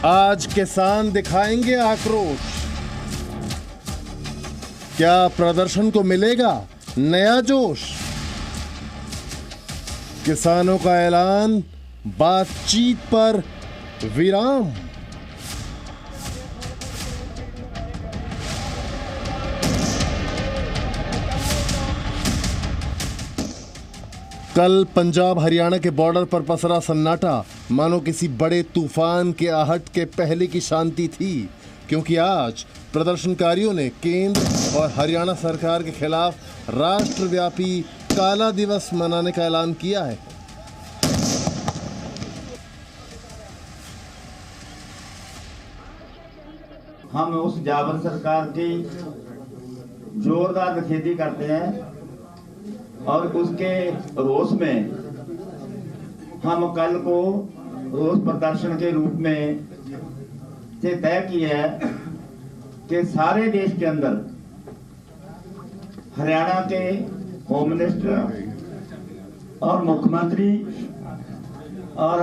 आज किसान दिखाएंगे आक्रोश। क्या प्रदर्शन को मिलेगा नया जोश? किसानों का ऐलान, बातचीत पर विराम। कल पंजाब हरियाणा के बॉर्डर पर पसरा सन्नाटा मानो किसी बड़े तूफान के आहट के पहले की शांति थी, क्योंकि आज प्रदर्शनकारियों ने केंद्र और हरियाणा सरकार के खिलाफ राष्ट्रव्यापी काला दिवस मनाने का ऐलान किया है। हम उस जाबर सरकार की जोरदार निखेधी करते हैं और उसके रोष में हम कल को रोष प्रदर्शन के रूप में से तय किया है कि सारे देश के अंदर हरियाणा के होम मिनिस्टर और मुख्यमंत्री और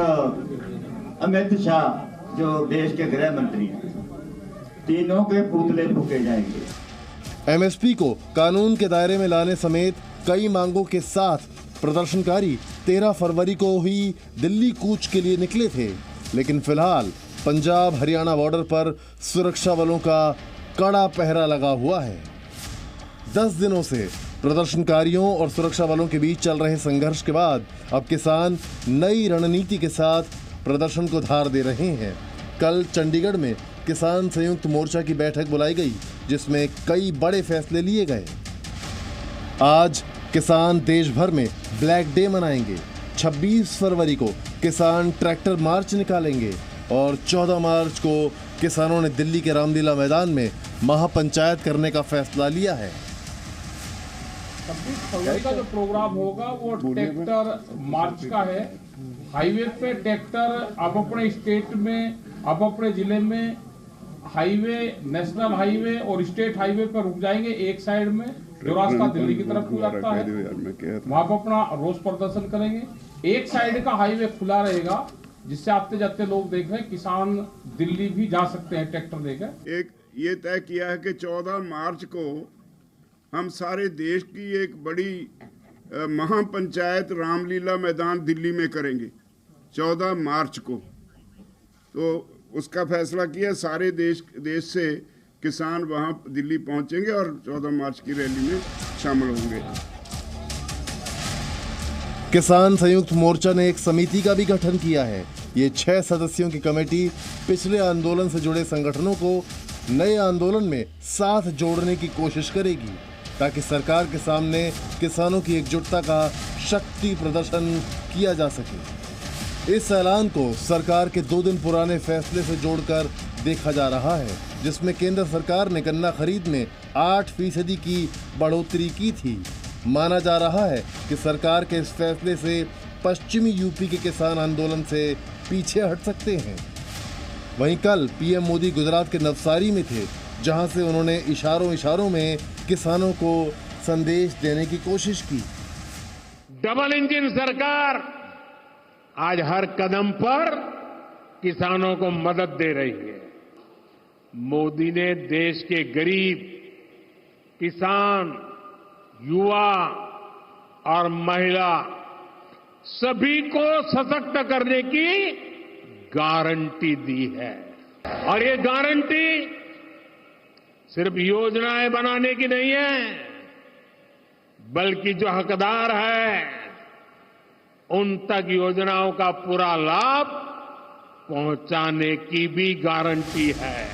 अमित शाह जो देश के गृह मंत्री हैं, तीनों के पुतले फूके जाएंगे। एमएसपी को कानून के दायरे में लाने समेत कई मांगों के साथ प्रदर्शनकारी 13 फरवरी को ही दिल्ली कूच के लिए निकले थे, लेकिन फिलहाल पंजाब हरियाणा बॉर्डर पर सुरक्षा बलों का कड़ा पहरा लगा हुआ है। 10 दिनों से प्रदर्शनकारियों और सुरक्षा बलों के बीच चल रहे संघर्ष के बाद अब किसान नई रणनीति के साथ प्रदर्शन को धार दे रहे हैं। कल चंडीगढ़ में किसान संयुक्त मोर्चा की बैठक बुलाई गई, जिसमें कई बड़े फैसले लिए गए। आज किसान देश भर में ब्लैक डे मनाएंगे। 26 फरवरी को किसान ट्रैक्टर मार्च निकालेंगे और 14 मार्च को किसानों ने दिल्ली के रामलीला मैदान में महापंचायत करने का फैसला लिया है। 26 फरवरी का जो प्रोग्राम होगा वो ट्रैक्टर मार्च का है। हाईवे पे ट्रैक्टर अब अपने स्टेट में, अब अपने जिले में हाईवे, नेशनल हाईवे और स्टेट हाईवे पर रुक जाएंगे। एक साइड में जो रास्ता दिल्ली की तरफ को जाता है वहां पर अपना रोष प्रदर्शन करेंगे। एक साइड का हाईवे खुला रहेगा, जिससे आते जाते लोग देख रहे हैं किसान दिल्ली भी जा सकते हैं ट्रैक्टर लेकर। एक ये तय किया है कि 14 मार्च को हम सारे देश की एक बड़ी महापंचायत रामलीला मैदान दिल्ली में करेंगे 14 मार्च को। तो उसका फैसला किया, सारे देश से किसान वहां दिल्ली पहुंचेंगे और 14 मार्च की रैली में शामिल होंगे। किसान संयुक्त मोर्चा ने एक समिति का भी गठन किया है। ये 6 सदस्यों की कमेटी पिछले आंदोलन से जुड़े संगठनों को नए आंदोलन में साथ जोड़ने की कोशिश करेगी, ताकि सरकार के सामने किसानों की एकजुटता का शक्ति प्रदर्शन किया जा सके। इस ऐलान को सरकार के 2 दिन पुराने फैसले से जोड़कर देखा जा रहा है, जिसमें केंद्र सरकार ने गन्ना खरीद में 8% की बढ़ोतरी की थी। माना जा रहा है कि सरकार के इस फैसले से पश्चिमी यूपी के किसान आंदोलन से पीछे हट सकते हैं। वहीं कल पीएम मोदी गुजरात के नवसारी में थे, जहां से उन्होंने इशारों में किसानों को संदेश देने की कोशिश की। डबल इंजन सरकार आज हर कदम पर किसानों को मदद दे रही है। मोदी ने देश के गरीब, किसान, युवा और महिला सभी को सशक्त करने की गारंटी दी है। और ये गारंटी सिर्फ योजनाएं बनाने की नहीं है, बल्कि जो हकदार है उन तक योजनाओं का पूरा लाभ पहुंचाने की भी गारंटी है।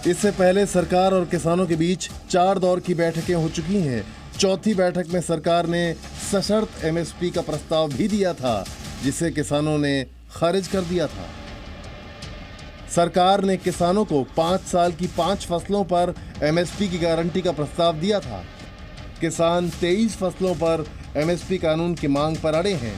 इससे पहले सरकार और किसानों के बीच 4 दौर की बैठकें हो चुकी हैं। चौथी बैठक में सरकार ने सशर्त एमएसपी का प्रस्ताव भी दिया था, जिसे किसानों ने खारिज कर दिया था। सरकार ने किसानों को 5 साल की 5 फसलों पर एमएसपी की गारंटी का प्रस्ताव दिया था। किसान 23 फसलों पर एमएसपी कानून की मांग पर अड़े हैं।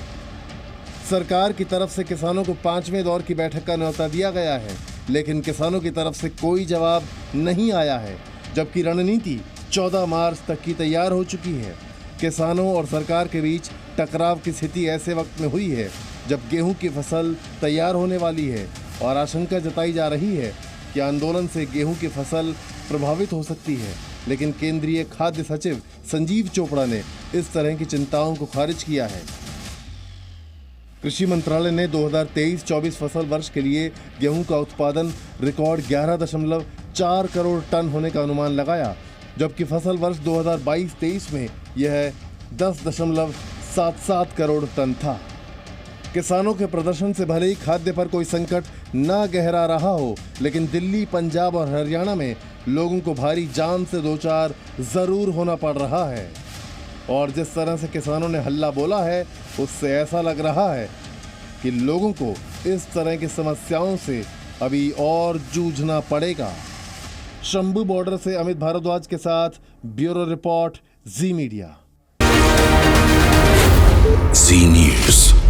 सरकार की तरफ से किसानों को 5वें दौर की बैठक का न्योता दिया गया है, लेकिन किसानों की तरफ से कोई जवाब नहीं आया है, जबकि रणनीति 14 मार्च तक की तैयार हो चुकी है। किसानों और सरकार के बीच टकराव की स्थिति ऐसे वक्त में हुई है जब गेहूं की फसल तैयार होने वाली है और आशंका जताई जा रही है कि आंदोलन से गेहूं की फसल प्रभावित हो सकती है, लेकिन केंद्रीय खाद्य सचिव संजीव चोपड़ा ने इस तरह की चिंताओं को खारिज किया है। कृषि मंत्रालय ने 2023-24 फसल वर्ष के लिए गेहूं का उत्पादन रिकॉर्ड 11.4 करोड़ टन होने का अनुमान लगाया, जबकि फसल वर्ष 2022-23 में यह 10.77 करोड़ टन था। किसानों के प्रदर्शन से भले ही खाद्य पर कोई संकट ना गहरा रहा हो, लेकिन दिल्ली, पंजाब और हरियाणा में लोगों को भारी जान से दो चार जरूर होना पड़ रहा है। और जिस तरह से किसानों ने हल्ला बोला है, उससे ऐसा लग रहा है कि लोगों को इस तरह की समस्याओं से अभी और जूझना पड़ेगा। शंभू बॉर्डर से अमित भारद्वाज के साथ ब्यूरो रिपोर्ट, जी मीडिया। जी न्यूज़।